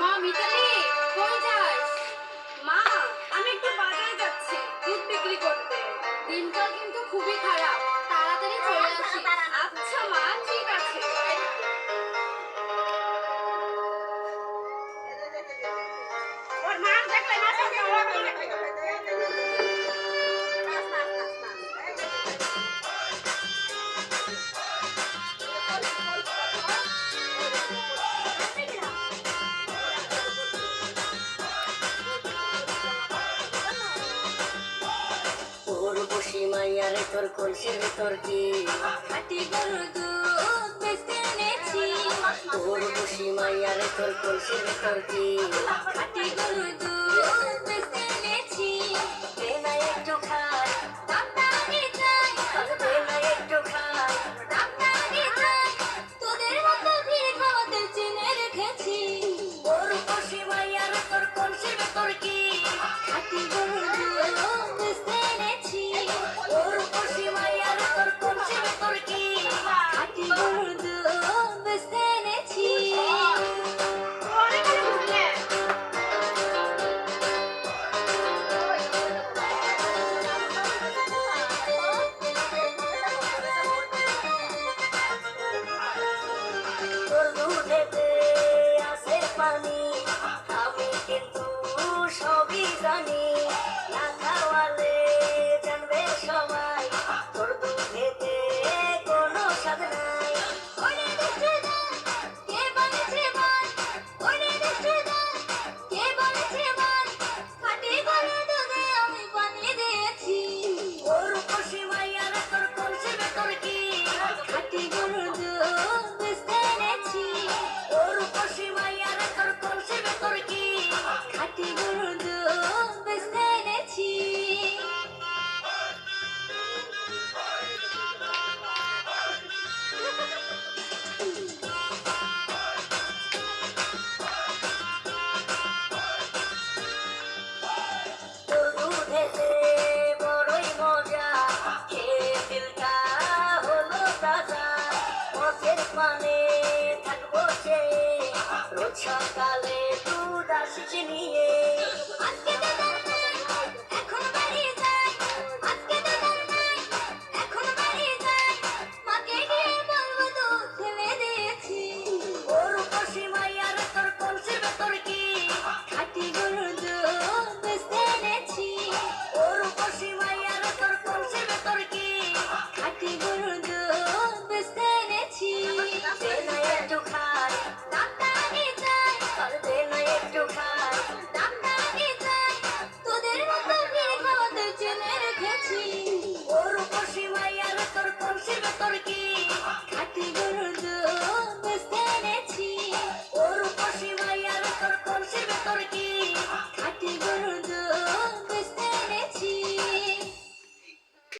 মা মিতালি, কই যাস? মা, আমি একটু বাজারে যাচ্ছি দুধ বিক্রি করতে। দিনকাল কিন্তু খুবই খারাপ, তাড়াতাড়ি চলে আসিস। আচ্ছা মা, ঠিক আছে। ওর মা দেখলে না সব তোর বসি মাইয়ারে তোর কলসির ভিতর কি খাটি গরুর দুধ বেচতে এনেছি। তোর বসি মাইয়ারে তোর কলসির ভিতর কি খাটি গরুর দুধ বেচতে এনেছি। দে না একটু খাই, দামটা আগে চাই, দে না একটু খাই। দামটা আগে চাই। তোদের মতো ভিড় খাওয়াতে চিনে রেখেছি। তোর বসি মাইয়ারে তোর কলসির ভিতর কি খাটি গরুর দুধ বেচতে এনেছি। তোর বসি মাইয়ারে তোর কলসির ভিতর কি খাটি গরুর দুধ বেচতে এনেছি। ওরে বলে বুঝলে তোর দুধেতে আছে পানি, আমি কিন্তু সবই জানি। না খাওয়ালে জানবে সবাই তোর দুধেতে কোনো স্বাদ নাই। ওরে দুষ্টুদার, কে বলেছে বল? ওরে দুষ্টুদার, কে বলেছে বল? খাটি গরুর দুধে আমি পানি দিয়েছি। তোর বসি মাইয়ারে তোর কলসির ভিতর কি খাটি গরুর দুধ বেচতে এনেছি। তোর বসি মাইয়ারে তোর কলসির ভিতর কি খাটি গরুর দুধ বেচতে এনেছি। তোর দুধেতে বড়ই মজা, খেয়ে দিলটা হলো তাজা। পথের পানে থাকবো চেয়ে, রোজ সকালে দুধ আসিস নিয়ে। আজকে